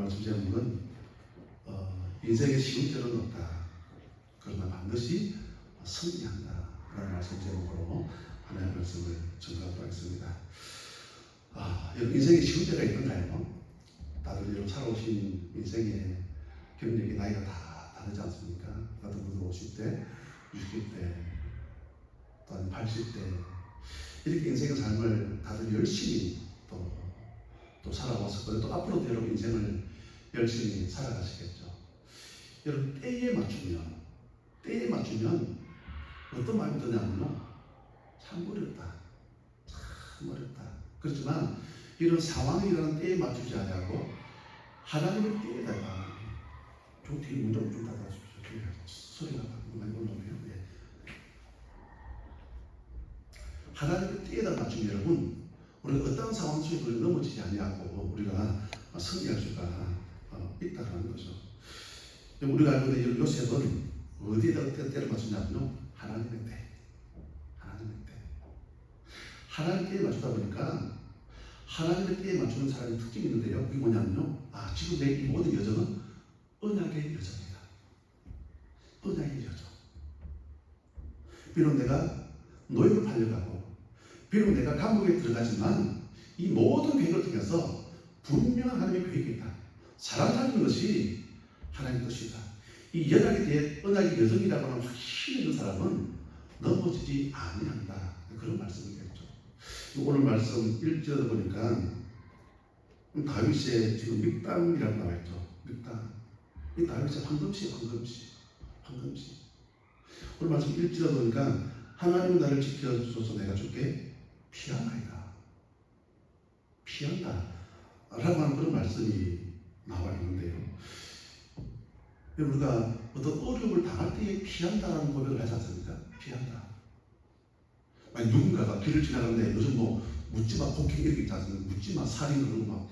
말씀 제목은 인생에 쉬운 때는 없다. 그러나 반드시 승리한다. 라는 말씀 제목으로 하나님의 말씀을 전하도록 하겠습니다. 여러분 인생에 쉬운 때가 있던가요? 다들 여러분 살아오신 인생의 경력이 나이가 다 다르지 않습니까? 어떤 분은 50대, 60대, 또 아니면 80대 이렇게 인생의 삶을 다들 열심히 또 살아왔을 거예요. 또 앞으로도 여러분 인생을 열심히 살아가시겠죠. 여러분 때에 맞추면 어떤 마음이 드냐면요, 참 어렵다. 그렇지만 이런 상황이라는 때에 맞추지 않고 하나님의 때에다가 좀 뒤에 문장 좀 닫아주십시오. 소리가 많이 올라오네요. 하나님의 때에다 맞추면 여러분 우리가 어떤 상황 속에서 넘어지지 아니하고 우리가 승리할 수가 있다는 거죠. 우리가 알고 있는 요셉은 어디에다 때를 맞추냐면요, 하나님의 때. 하나님의 때에 맞추다 보니까 하나님의 때에 맞추는 사람의 특징이 있는데요. 그게 뭐냐면요, 지금 내 이 모든 여정은 언약의 여정이다. 언약의 여정. 비록 내가 노예로 팔려가고 비록 내가 감옥에 들어가지만 이 모든 계획을 통해서 분명한 하나님의 계획이 있다. 사람 살리는 것이 하나님의 뜻이다. 이 언약에 대해 언약의 여정이라고 하는 확신이 있는 사람은 넘어지지 아니한다. 그런 말씀이겠죠. 오늘 말씀 1절에 보니까 다윗의 지금 믹담이라고 나와있죠. 믹담. 이 다윗의 황금시. 오늘 말씀 1절에 보니까 하나님 나를 지켜주소서 내가 주께 피하나이다. 라고 하는 그런 말씀이 나와 있는데요. 우리가 어떤 어려움을 당할 때에 피한다라는 고백을 하지 않습니까? 피한다. 만약 누군가가 길을 지나가는데 요즘 묻지마 폭행 이렇게 있지 않습니까? 묻지마 살인 그러고 막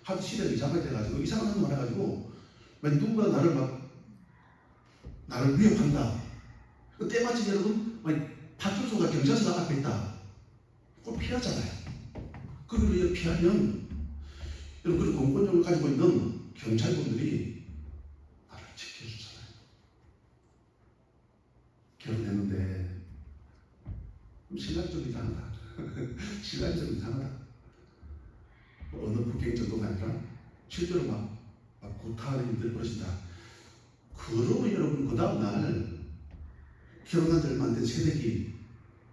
하도 시대가 이상하게 돼가지고 이상한 말 해가지고 만약 누군가 나를 위협한다. 때마침 여러분 파출소가 경찰서가 앞에 있다. 그걸 피하잖아요. 그걸 피하면 여러분 그런 공권력을 가지고 있는 경찰분들이 나를 지켜주잖아요. 결혼했는데 신랑이 좀 이상하다. 어느 북행 정도가 아니라 실제로 막 구타하는 일들 벌어진다. 그러면 여러분 그 다음날 결혼한 지 얼마 안 된 새내기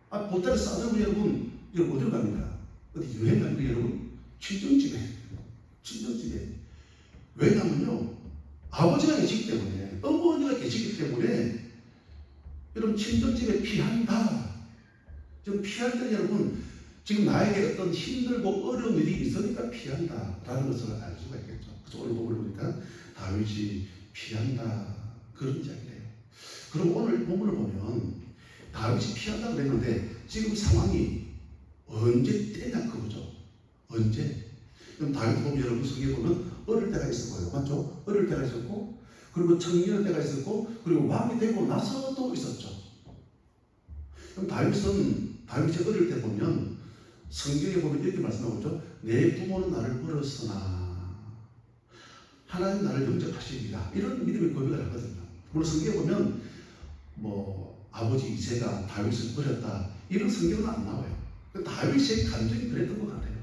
보따리 싸들고 여러분 어디로 갑니까? 어디 여행 갑니까 여러분? 친정집에. 왜냐면요, 아버지가 계시기 때문에, 어머니가 계시기 때문에 여러분 친정집에 피한다. 지금 피할 때 여러분 지금 나에게 어떤 힘들고 어려운 일이 있으니까 피한다라는 것을 알 수가 있겠죠. 그래서 오늘 본문을 보니까 다윗이 피한다 그런 이야기를 해요. 그럼 오늘 본문을 보면 다윗이 피한다고 그랬는데 지금 상황이 언제 때냐 그거죠. 언제? 그럼 다윗 보면 여러분 성경에 보면 어릴 때가 있을 거예요. 맞죠? 어릴 때가 있었고 그리고 청년 때가 있었고 그리고 왕이 되고 나서도 있었죠. 그럼 다윗이 어릴 때 보면 성경에 보면 이렇게 말씀하고 있죠. 내 부모는 나를 버렸으나 하나님 나를 영접하시리라. 이런 믿음의 고백을 하거든요. 물론 성경에 보면 아버지 이새가 다윗을 버렸다 이런 성경은 안 나와요. 다윗의 감정이 그랬던 것 같아요.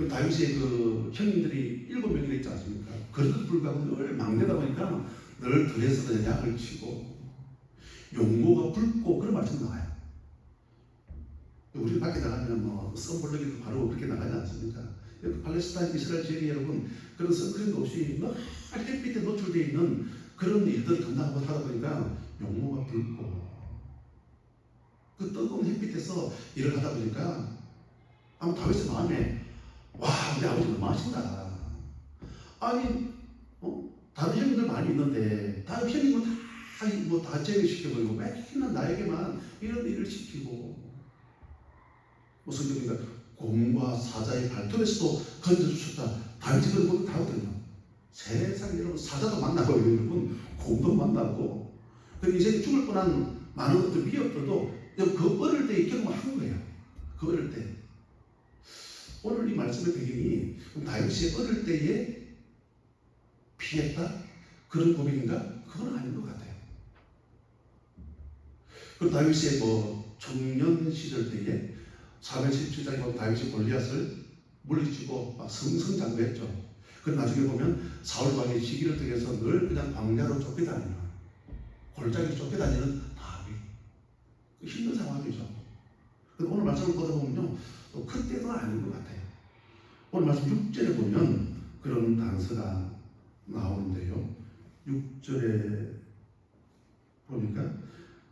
다윗의 그 형님들이 7명이나 있지 않습니까? 그래도 불구하고 늘 막내다 보니까 늘 들에서 약을 치고 용모가 붉고 그런 말씀 나와요. 우리 밖에 나가면 선블럭이 바로 그렇게 나가지 않습니까? 팔레스타인 이스라엘 지역에 여러분 그런 선크림도 없이 늘 햇빛에 노출되어 있는 그런 일들을 감당하고 하다 보니까 용모가 붉고 그 뜨거운 햇빛에서 일을 하다 보니까 아마 다윗의 마음에 우리 아버지 너무 하신다. 다른 형님들 많이 있는데 다른 형님은 다 제외시켜버리고 맨날 나에게만 이런 일을 시키고 성경이니까 곰과 사자의 발톱에서도 건져주셨다. 다윗이 그런 것도 다거든요. 세상에 여러분 사자도 만나고 여러분 곰도 만나고 인생에 죽을 뻔한 많은 어떤 위협들도 그 어릴 때 경험한 거예요. 그 어릴 때. 오늘 이 말씀의 배경이 다윗이 어릴 때에 피했다? 그런 고백인가? 그건 아닌 것 같아요. 그 다윗의 청년 시절 때에 사무엘 17장에 보면 다윗이 골리앗을 물리치고 막 승승장구했죠. 그 나중에 보면 사울 왕의 시기를 통해서 늘 그냥 광야로 쫓겨다니는, 골짜기로 쫓겨다니는 다윗. 힘든 상황이죠. 오늘 말씀을 보다 보면요, 또 그때도 아닌 것 같아요. 오늘 말씀 6절에 보면 그런 단서가 나오는데요. 6절에 보니까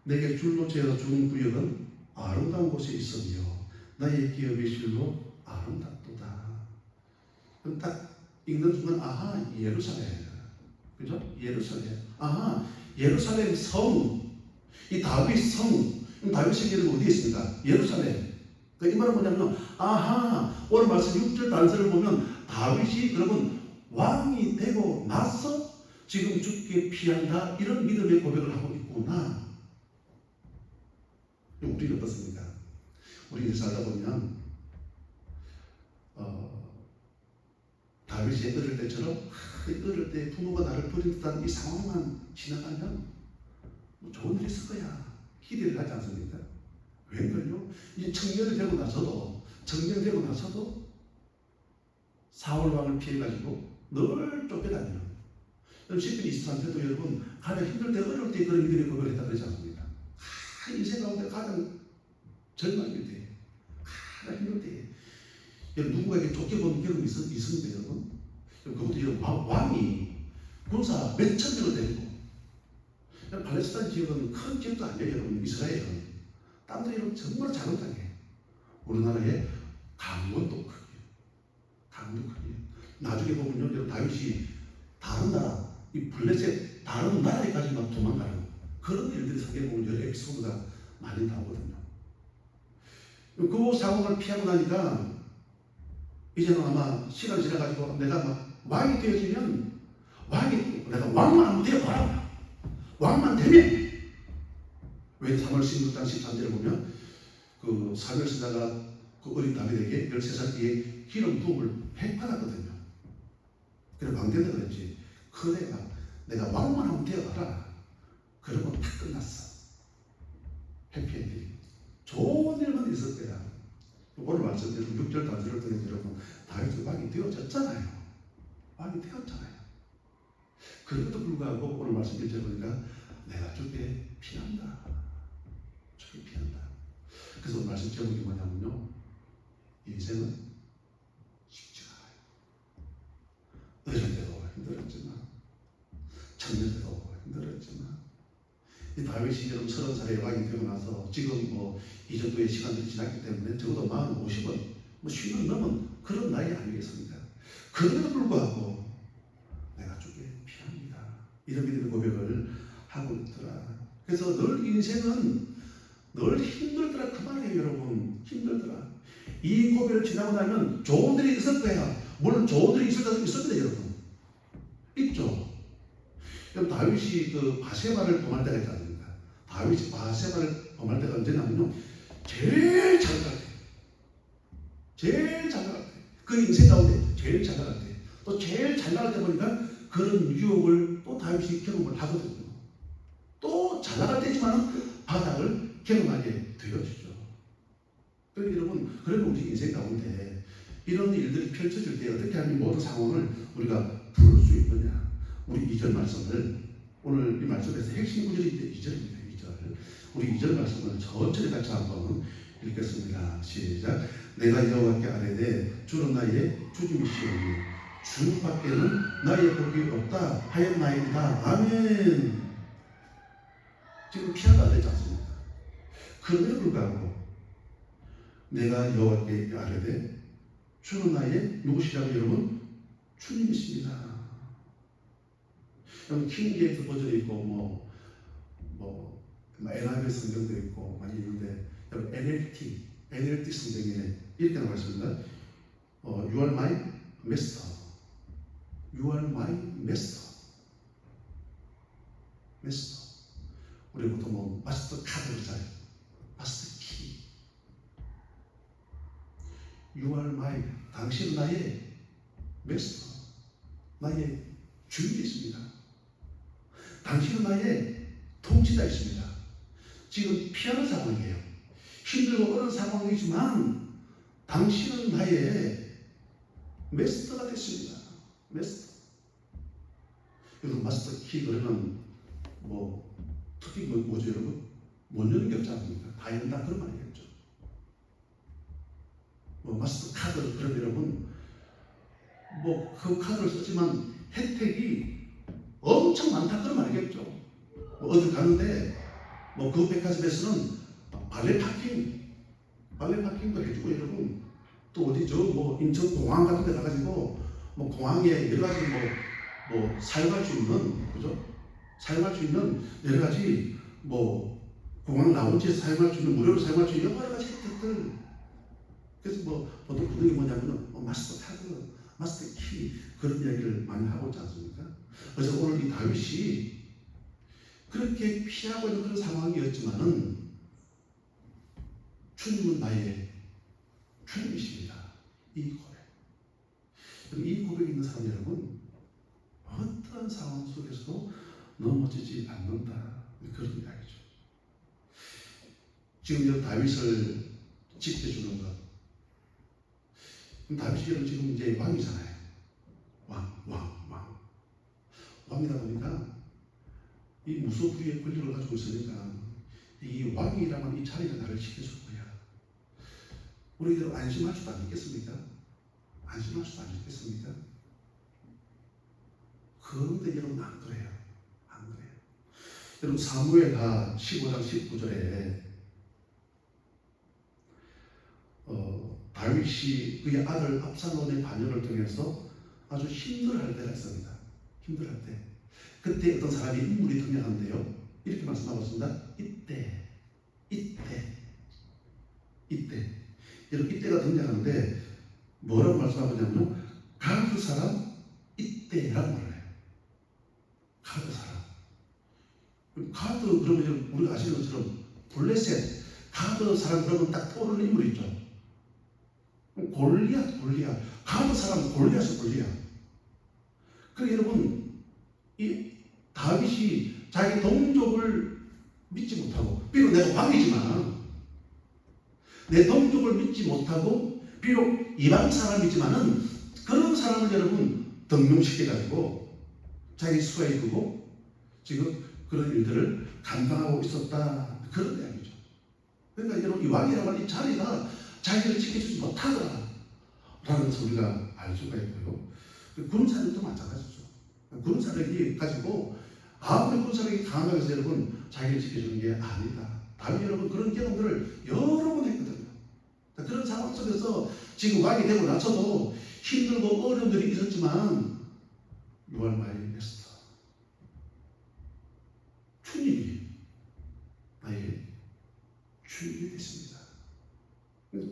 내게 줄로 재어 준 구역은 아름다운 곳에 있으며 나의 기업의 실로 아름답도다. 그럼 딱 읽는 순간 아하, 예루살렘, 그죠? 예루살렘, 아하, 예루살렘 성, 이 다윗 성, 다윗 생기는 어디에 있습니까? 예루살렘. 그러니까 이 말은 뭐냐면 아하, 오늘 말씀 6절 단서를 보면 다윗이 여러분 왕이 되고 나서 지금 죽게 피한다, 이런 믿음의 고백을 하고 있구나. 우리는 어떻습니까? 우리 살다 보면 다윗이 어릴 때처럼 어릴 때 부모가 나를 버린 듯한 이 상황만 지나가면 좋은 일이 있을 거야 기대를 하지 않습니까? 웬걸요? 이제 청년이 되고 나서도 사울 왕을 피해가지고 늘 쫓겨다니는, 시편 23편도 여러분 가장 힘들 때 어려울 때 그런 믿음의 고백을 했다 그러지 않습니까? 인생 가운데 가장 절망일 때, 가장 힘들 때 여러분 누군가에게 쫓겨본 경험이 있습니까 여러분? 그것도 여러분 왕이 군사 몇천 명을 데리고, 팔레스타인 지역은 큰 지역도 아니에요 여러분. 이스라엘은 딴 데는 정말 작은 땅이에요. 우리나라의 강원도 크기예요. 나중에 보면요 여러분 다윗이 다른 나라, 이 블레셋 다른 나라에까지 막 도망가는 그런 일들이 성경에 보면 여러 에피소드가 많이 나오거든요. 그 상황을 피하고 나니까 이제는 아마 시간이 지나가지고 내가 막 왕이 되어지면 내가 왕만 되어봐라. 왕만 되면, 왜 사무엘 16장 13절에 보면 그 사무엘 선지자가 그 어린 다윗에게 13살 뒤에 기름 부음을 획받았거든요. 그래 왕 된다 그랬지. 그래 내가 왕만 하면 되어봐라. 그러고 다 끝났어. 해피엔딩. 좋은 일만 있을 거야. 오늘 말씀대로 6절 단서를 통해서 여러분 다윗이 왕이 되어졌잖아요. 왕이 되었잖아요. 그럼에도 불구하고 오늘 말씀 1절 보니까 내가 죽게 피한다. 죽게 피한다. 그래서 오늘 말씀 제목이 뭐냐면요, 인생은 쉽지가 않아요. 어릴 때도 힘들었지만, 청년 때도 힘들었지만, 이 다윗이 여러분 30살에 왕이 되고 나서 지금 이 정도의 시간들이 지났기 때문에 적어도 50은 50년 넘은 그런 나이 아니겠습니까? 그럼에도 불구하고 내가 죽게 피합니다. 이런 믿음의 고백을 하고 있더라. 그래서 늘 인생은 늘 힘들더라. 그만해요 여러분. 힘들더라. 이 고백을 지나고 나면 좋은 일이 있을 거야. 물론 좋은 일이 있을 거예요 여러분. 있죠. 그럼 다윗이 그 바세바를 범할 때가 있지 않습니까? 다윗이 바세바를 범할 때가 언제냐면요, 제일 잘 나갈 때. 제일 잘 나갈 때. 그 인생 가운데 제일 잘 나갈 때. 또 제일 잘 나갈 때 보니까 그런 유혹을 또 다윗이 경험을 하거든요. 또 잘 나갈 때지만 바닥을 경험하게 되어지죠. 그러니까 여러분, 그러면 우리 인생 가운데 이런 일들이 펼쳐질 때 어떻게 하면 모든 상황을 우리가 풀 수 있느냐. 우리 2절 말씀을, 오늘 이 말씀에서 핵심 구절이 2절입니다. 2절. 우리 2절 말씀을 천천히 같이 한번 읽겠습니다. 시작. 내가 여호와께 아뢰되 주는 나의 주님이시오니 주밖에는 나의 복이 없다 하였나이다. 아멘. 지금 피하가 되지 않습니까? 그럼에도 불구하고 내가 여호와께 아뢰되 주는 나의 누구시라고 여러분? 주님이십니다. 여러분 킹제임스 버전이 있고 NIV 성경도 있고 많이 있는데 여러분 NLT 성경에 이렇게 나와 있습니다. You are my master. You are my master. master. 우리 보통 마스터 카드를 써요. 마스터 키. You are my, 당신 나의 master. 나의 주인이 있습니다. 당신은 나의 통치자 있습니다. 지금 피하는 상황이에요. 힘들고 어려운 상황이지만 당신은 나의 마스터가 됐습니다. 마스터. 여러분 마스터 키 그러면 뭐 특히 뭐죠 여러분? 못 여는 게 없지 않습니까? 다 연다 그런 말이겠죠. 뭐 마스터 카드 그런 여러분 뭐 그 카드를 썼지만 혜택이 엄청 많다 그런 말이겠죠. 뭐 어디 가는데 뭐 그 백화점에서는 발레 파킹도 해주고 여러분 또 어디죠 뭐 인천 공항 같은 데 가가지고 뭐 공항에 여러 가지 뭐 사용할 수 있는 그죠? 사용할 수 있는 여러 가지 뭐 공항 라운지에서 사용할 수 있는 무료로 사용할 수 있는 여러 가지 혜택들. 그래서 뭐 보통 그런 게 뭐냐면은 마스터 카드, 마스터 키 그런 이야기를 많이 하고 있지 않습니까? 그래서 오늘 이 다윗이 그렇게 피하고 있는 그런 상황이었지만은 주님은 나의 주님이십니다. 이 고백. 이 고백이 있는 사람 여러분 어떤 상황 속에서도 넘어지지 않는다. 그런 이야기죠. 지금 다윗을 지켜주는 것. 그럼 다윗이 지금 이제 왕이잖아요. 왕이다 보니까 이 무소부리의 권력을 가지고 있으니까 이 왕이라면 이 자리가 나를 지켜줄 거야. 우리들 안심할 수도 안 있겠습니까? 안심할 수도 안 있겠습니까? 그런데 여러분 안 그래요. 안 그래요. 여러분 사무엘하 15장 19절에 다윗이 그의 아들 압살롬의 반역을 통해서 아주 힘들어할 때가 있습니다. 힘들어할 때. 그때 어떤 사람이 인물이 등장하는데요. 이렇게 말씀하고 있습니다. 이때. 여러분 이때가 등장하는데 뭐라고 말씀하고 있냐면요. 가드 사람 이때라고 말해요. 가드 사람. 가드 그러면 우리가 아시는 것처럼 블레셋 가드 사람 그러면 딱 떠오르는 인물이 있죠. 골리앗. 가드 사람 골리앗. 그래 여러분 이 다윗이 자기 동족을 믿지 못하고 비록 내가 왕이지만 내 동족을 믿지 못하고 비록 이방 사람이지만은 그런 사람을 여러분 등용시켜가지고 자기 수하에 두고 지금 그런 일들을 감당하고 있었다 그런 이야기죠. 그러니까 여러분 이 왕이라고 하는 이 자리가 자기를 지켜주지 못하더라 라는 것을 우리가 알 수가 있고요. 군사력도 마찬가지죠. 군사력이 가지고 아무리 군사력이 강하다고 해서 여러분 자기를 지켜주는 게 아니다. 다윗 여러분 그런 경험들을 여러 번 했거든요. 그런 상황 속에서 지금 왕이 되고 나서도 힘들고 어려움들이 있었지만 You are my master. 주님이 나의 주님이 됐습니다.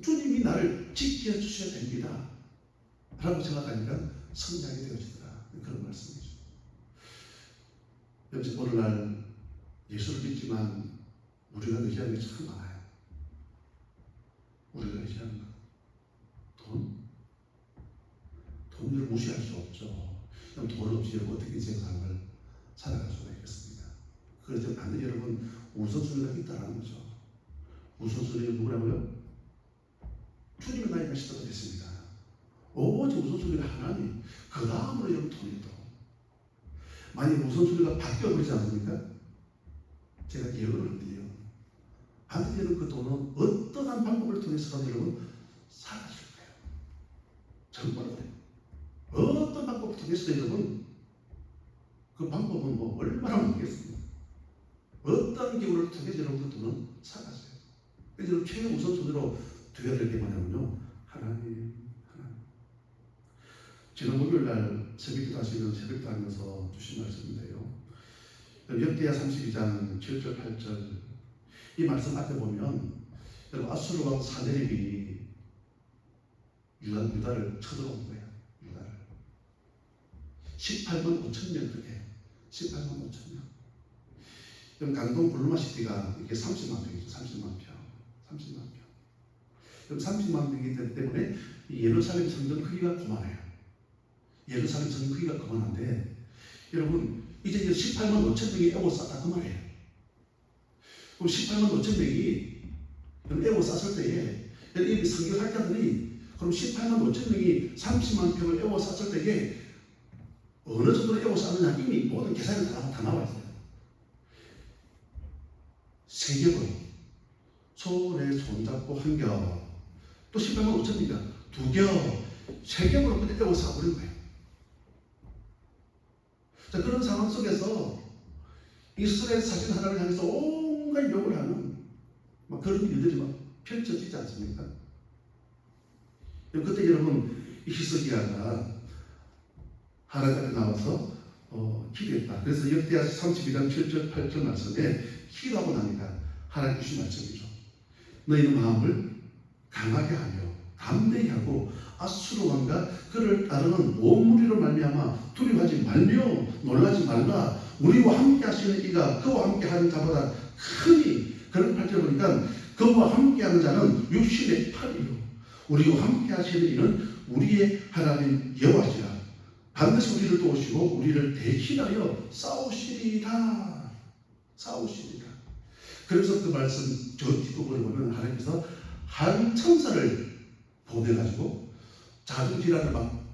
주님이 나를 지켜주셔야 됩니다. 라고 생각하니까 성장이 되어지더라. 그런 말씀이죠. 여러분 오늘날 예수를 믿지만 우리가 의지하는 게 참 많아요. 우리가 의지하는 것. 돈을 무시할 수 없죠. 돈 없이 어떻게 인생 삶을 살아갈 수가 있겠습니다. 그래서 반드시 여러분 우선순위가 있다는 거죠. 우선순위는 누구라고요? 주님의 나의 메시지가 됐습니다. 오직 우선순위가 하나님, 그 다음으로 여러분 돈이도. 만약 우선순위가 바뀌어버리지 않습니까? 제가 예언을 한대요. 반드시 여러분 그 돈은 어떠한 방법을 통해서라도 여러분 사라질 거예요. 정말 그래요. 어떤 방법을 통해서도 여러분 그 방법은 뭐 얼마나 많겠습니까? 어떤 기구를 통해서 여러분 그 돈은 사라져요. 그래서 여러분 최우선순위로 두어야 될 게 뭐냐면요. 하나님. 지난 목요일날 새벽기도 하시면 새벽기도 하면서 주신 말씀인데요. 역대하 32장 7절 8절 이 말씀 앞에 보면 여러분 아수르 왕 사네립이 유다를 쳐들어온 거예요. 유다를 18만 5천 명 그렇게 18만 5천 명. 그럼 강동 블루마시티가 이게 30만 평이죠. 30만 평. 그럼 30만 평이기 때문에 예루살렘 성전 크기가 그만해요. 예루살렘 성전 크기가 그만한데 여러분 이제 18만 5천 명이 애고 쌌다 그 말이에요. 그럼 18만 5천 명이 애고 쌌을 때에 이 성경학자들이 그럼 18만 5천 명이 30만 평을 애고 쌌을 때에 어느 정도로 애고 쌌느냐 이미 모든 계산이 다 나와 있어요. 세 겹을 손에 손잡고 한 겹, 또 18만 5천 명이니까 두 겹, 세 겹으로 그때 애고 싸버린 거예요. 자, 그런 상황 속에서 이스라엘 사신 하나를 향해서 온갖 욕을 하는 막 그런 일들이 막 펼쳐지지 않습니까? 그때 여러분 히스기야가 하나님 앞에 나와서 기도했다. 그래서 역대하 32장 7절 8절 말씀에 기도하고 나니까 하나님 주신 말씀이죠. 너희는 마음을 강하게 하며 담대히 하고 아수르 왕과 그를 따르는 온 무리로 말미암아 두려워하지 말며 놀라지 말라. 우리와 함께 하시는 이가 그와 함께 하는 자보다 크니. 그런 8절 보니까 그와 함께 하는 자는 육신의 팔이요 우리와 함께 하시는 이는 우리의 하나님 여호와시라. 반드시 우리를 도우시고 우리를 대신하여 싸우시리라. 싸우시리라. 그래서 그 말씀 저 뒷부분을 보면 하나님께서 한 천사를 보내가지고 자중질환을 막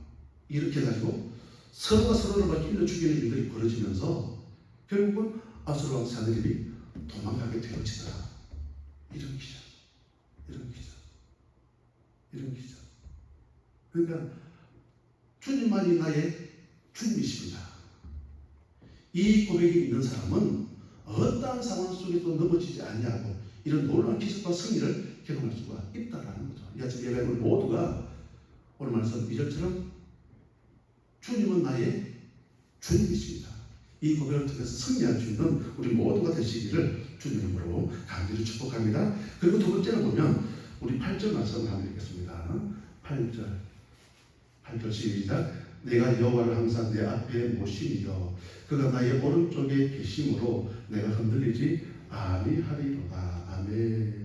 일으켜가지고 서로가 서로를 막 찔러 죽이는 일들이 벌어지면서 결국은 아수르 왕 사내들이 도망가게 되어지더라. 이런 기자, 이런 기자, 이런 기자. 그러니까 주님만이 나의 주님이십니다. 이 고백이 있는 사람은 어떠한 상황 속에도 넘어지지 아니하고 이런 놀라운 기적과 승리를 경험할 수가 있다라는 거죠. 이 아침 예배에 우리 모두가 오늘 말씀 2절처럼 주님은 나의 주님이십니다. 이 고백을 통해서 승리할 수 있는 우리 모두가 되시기를 주님 이름으로 간절히 축복합니다. 그리고 두 번째는 보면 우리 8절 말씀을 한번 읽겠습니다. 8절 시작. 내가 여호와를 항상 내 앞에 모시며 그가 나의 오른쪽에 계심으로 내가 흔들리지 아니하리로다. 아멘.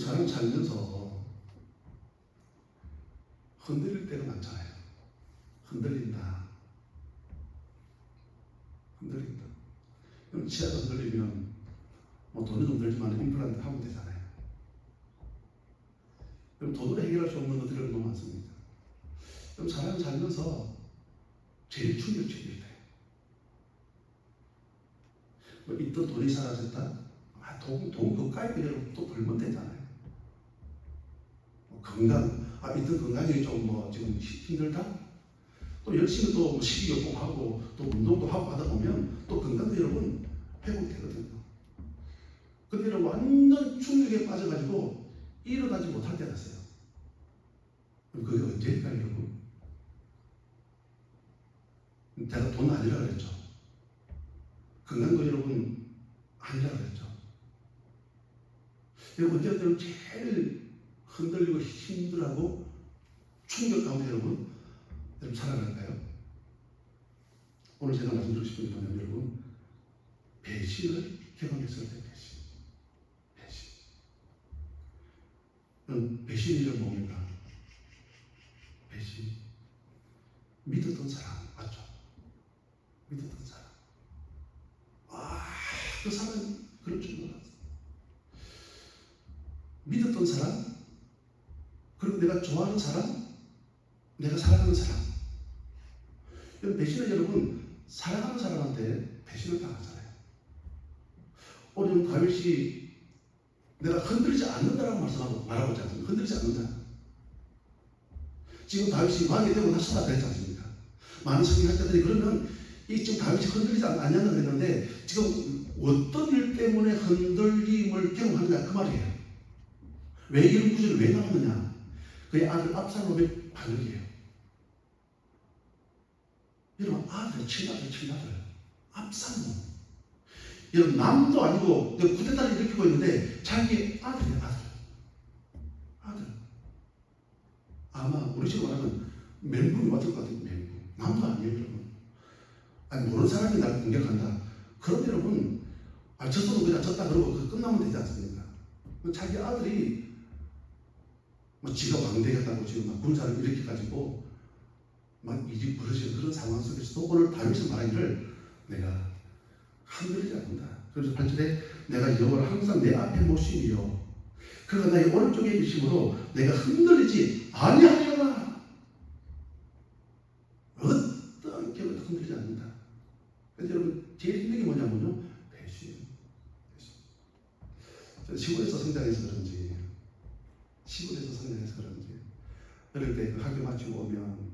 사람 살면서 흔들릴 때가 많잖아요. 흔들린다. 흔들린다. 그럼 치아가 흔들리면 돈은 흔들지만 임플란트 하면 되잖아요. 그럼 돈으로 해결할 수 없는 것들이 너무 많습니다. 그럼 사람 살면서 제일 충격적일 때, 있던 돈이 사라졌다. 돈 그까이 그대로 또 벌면 되잖아요. 건강, 있던 건강이 좀 지금 힘들다. 또 열심히 또 식이요법 하고 또 운동도 하고 하다 보면 또 건강도 여러분 회복되거든요. 근데 여러분 완전 충격에 빠져가지고 일어나지 못할 때가 있어요. 그게 언제일까요, 여러분? 제가 돈 아니라 그랬죠. 건강도 여러분 아니라 그랬죠. 여러분 언제부터 제일 흔들리고 힘들하고 충격 가운데 여러분 살아갈까요? 오늘 제가 말씀드리고 싶은 게 뭐냐면 여러분 배신을 경험했을 때 배신. 배신이란 뭡니까? 배신. 믿었던 사람 맞죠? 믿었던 사람. 그 사람은 그럴 줄 몰랐어. 믿었던 사람, 그리고 내가 좋아하는 사람, 내가 사랑하는 사람. 배신은 여러분 사랑하는 사람한테 배신을 당하잖아요. 오늘 다윗이 내가 흔들리지 않는다라고 말하고 있지 않습니까? 흔들리지 않는다. 지금 다윗이 왕이 되고 나서다 그랬지 않습니까? 많은 성경학자들이 그러면 이 지금 다윗이 흔들리지 않냐고 그랬는데 지금 어떤 일 때문에 흔들림을 경험하느냐 그 말이에요. 왜 이런 구절을 왜 나오느냐? 그의 아들 압살롬의 반역이에요. 여러분 친아들 압살롬. 여러분 남도 아니고 쿠데타를 일으키고 있는데 자기 아들이에요. 아들. 아마 우리 식으로 말하면 멘붕이 왔을 것 같아요. 멘붕. 남도 아니에요, 여러분. 모르는 사람이 나를 공격한다. 그럼 여러분 졌어도 그냥 졌다 그러고 끝나면 되지 않습니까? 자기 아들이 지가 왕되겠다고 지금 막 군사를 일으켜가지고 막 이집 벌어지는 그런 상황 속에서도 오늘 다윗이 말하기를 내가 흔들리지 않는다. 그래서 8절에 내가 여호와를 항상 내 앞에 모시며 그가 나의 오른쪽에 계심으로 내가 흔들리지 아니하리라. 어떤 경우도 흔들리지 않는다. 그래서 여러분 제일 힘든 게 뭐냐면요, 배신. 시골에서 성장해서 그런지 어릴 때 그 학교 마치고 오면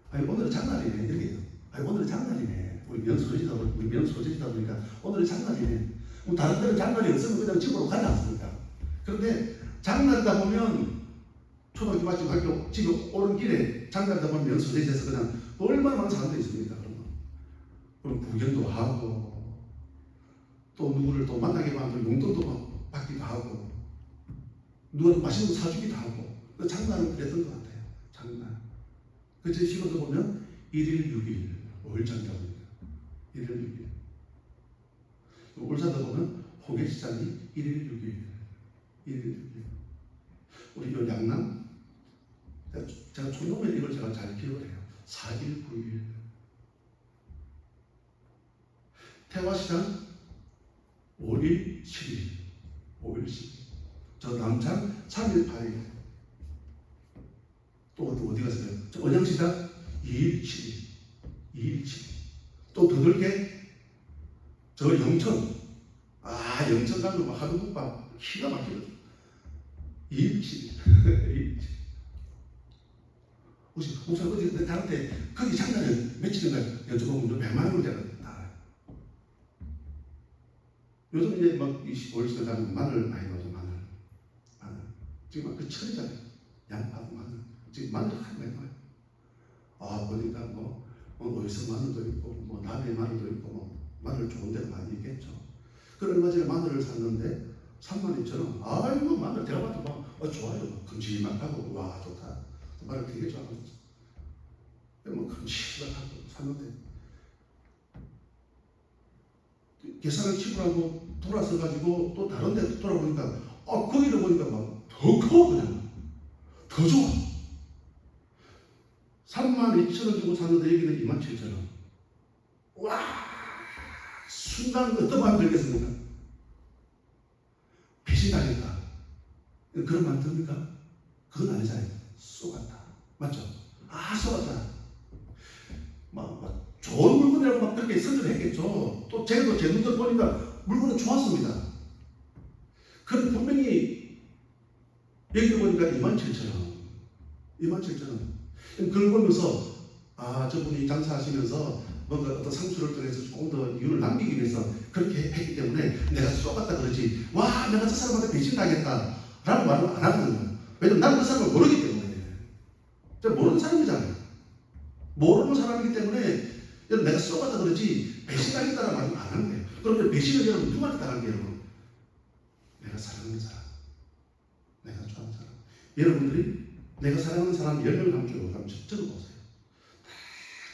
아니 오늘은 장날이네 이렇게 해요. 아니 오늘은 장날이네. 우리 명소지다 보니까 오늘은 장날이네. 다른 데는 장날이 없으면 그냥 집으로 가지 않습니까? 그런데 장날이다 보면 초등학교 마치고 학교 집에 오는 길에 장날이다 보면 명소지에서 그냥 얼마나 많은 사람들이 있습니까? 그럼 구경도 하고 또 누구를 또 만나게 만들고 용돈도 받기도 하고 누가 맛있는 거 사주기도 하고 장날은 그랬던 것 같아요. 장날. 그제 시골도 보면 1일 6일 5일 장사입니다. 1일 6일. 울산도 보면 호객시장이 1일 6일. 1일 6일. 우리 요 양남 제가 촌놈에 이걸 제가 잘 기억을 해요. 4일 9일. 태화시장 5일 10일. 5일 10일. 저 남창 3일 8일. 또 어디 갔어요? 저 언양시장 2일 7일. 2일 7일. 또 더 넓게 저 영천. 영천 가면 막 하루국밥 기가 막히거든. 2일 7일. 2일 7일. 혹시 어디 나한테 거기 장날은 며칠인가 여쭤보면 100만 원을 제가 나가요. 요즘 이제 막 25일씩 가면 마늘 많이 넣어줘. 마늘. 지금 그 철이잖아요. 양파하고 마늘. 지금 마늘 한 많이 넣어요. 보니까 뭐 어디서 마늘도 있고 뭐 남해 마늘도 있고 뭐 마늘 좋은 데가 많이 있겠죠. 그 얼마 전에 마늘을 샀는데 32,000원. 아이고 마늘 제가 봐도 막 좋아요. 금치막하고 와 좋다. 마늘 되게 좋아하거든요. 뭐 금치막하고 샀는데 계산을 치고하고 돌아서 가지고 또 다른 데 돌아보니까 거기를 보니까 막 더 커. 그냥 더 좋아. 32,000원 주고 샀는데 여기는 27,000원. 와, 순간 어떤 마음 들겠습니까? 배신당했다. 그런 마음 듭니까? 그건 아니잖아요. 쏘갔다. 맞죠? 쏘갔다. 막 좋은 물건이라고 막 그렇게 선전을 했겠죠. 또 제가 제 눈으로 보니까 물건은 좋았습니다. 그런데 분명히 여기 보니까 27,000원. 27,000원. 그걸 보면서 저분이 장사하시면서 뭔가 어떤 상수를 통해서 조금 더 이윤을 남기기 위해서 그렇게 했기 때문에 내가 쏘갔다 그러지, 와 내가 저 사람한테 배신당했다 라는 말을 안 하거든요. 왜냐면 나는 그 사람을 모르기 때문에. 제가 모르는 사람이잖아요. 모르는 사람이기 때문에 내가 쏘갔다 그러지 배신당했다는 말은 안 하는 거예요. 그러면 배신을 여러분 누구한테 당한 거예요? 내가 사랑하는 사람, 내가 좋아하는 사람. 여러분들이 내가 사랑하는 사람 10명을 한번 적어보세요.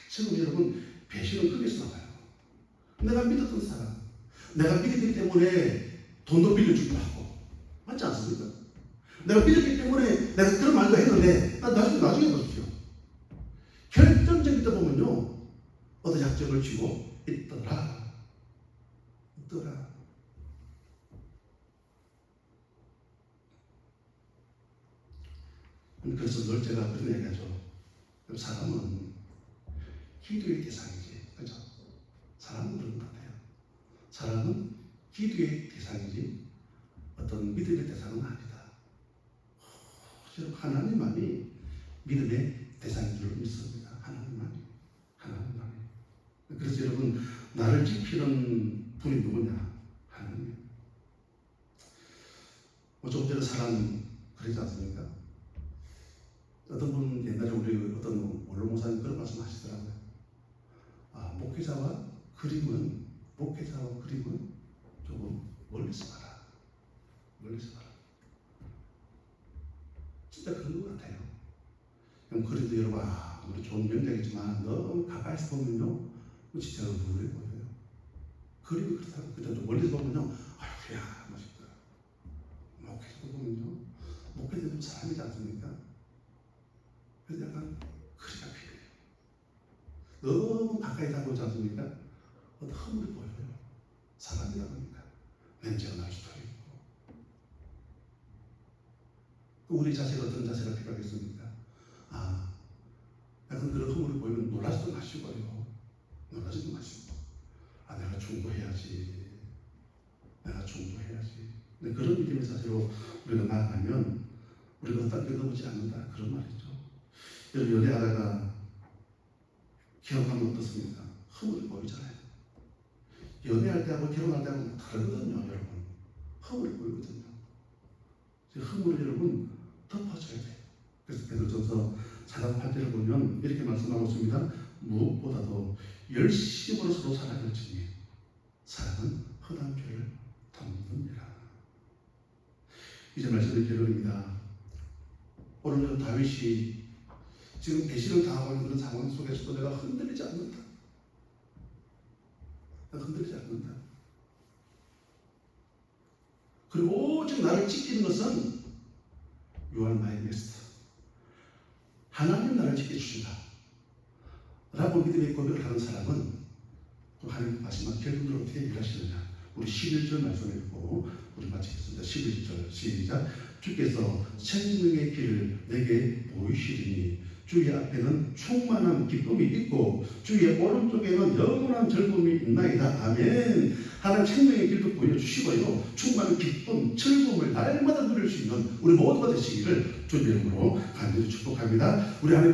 지금 여러분 배신은 거기서 나와요. 내가 믿었던 사람, 내가 믿었기 때문에 돈도 빌려주기도 하고, 맞지 않습니까? 내가 믿었기 때문에 내가 그런 말도 했는데 나중에 보십시오. 결정적일 때 보면요 어떤 약점을 쥐고 있더라. 그래서 늘 제가 그런 얘기하죠. 사람은 기도의 대상이지, 그렇죠? 사람은 그런 것 같아요. 사람은 기도의 대상이지 어떤 믿음의 대상은 아니다. 하나님만이 믿음의 대상인 줄 믿습니다. 하나님만이. 그래서 여러분 나를 지키는 분이 누구냐? 하나님. 조금 전에 사람 그러지 않습니까? 어떤 분 옛날에 우리 어떤 원로목사님 그런 말씀 하시더라고요. 목회자와 그림은 조금 멀리서 봐라. 진짜 그런 것 같아요. 그래도 여러분 우리 좋은 명작이지만 너무 가까이서 보면요 진짜 우울해 보여요. 그림이 그렇다고 그냥 멀리서 보면요 야 멋있다. 목회자도 보면요 목회자도 사람이지 않습니까? 그래서 약간 그리가 필요해요. 너무 가까이 다가오지 않습니까? 어떤 허물이 보여요. 사람이다 보니까 냄새가 날 수도 있고. 우리 자세가 어떤 자세가 필요하겠습니까? 약간 그런 허물을 보이면 놀라지도 마시고요. 놀라지도 마시고. 내가 중보해야지. 내가 중보해야지. 그런 믿음의 자세로 우리가 나아가면 우리가 어떤 데 넘지 않는다. 그런 말이죠. 여러분, 연애하다가 결혼하면 어떻습니까? 허물이 보이잖아요. 연애할 때하고 결혼할 때하고 다르거든요, 여러분. 허물이 보이거든요. 허물을 여러분 덮어줘야 돼요. 그래서 베드로전서 4장 8절을 보면 이렇게 말씀하고 있습니다. 무엇보다도 열심으로 서로 살아갈지니 사랑은 흔한 죄를 덮느니라. 이제 말씀의 결론입니다. 오늘 다윗이 지금 배신을 당하고 있는 그런 상황 속에서도 내가 흔들리지 않는다. 내가 흔들리지 않는다. 그리고 오직 나를 지키는 것은 You are my master. 하나님 나를 지켜주신다. 라고 믿음의 고백을 하는 사람은 또 하나님 마지막 결론으로 어떻게 일하시느냐. 우리 11절 말씀 읽고 우리 마치겠습니다. 11절 시작. 주께서 생명의 길을 내게 보이시리니 주의 앞에는 충만한 기쁨이 있고 주의 오른쪽에는 영원한 즐거움이 있나이다. 아멘. 하나님 생명의 길도 보여주시고요. 충만한 기쁨, 즐거움을 날마다 누릴 수 있는 우리 모두가 되시기를 주님의 이름으로 간절히 축복합니다. 우리 하나님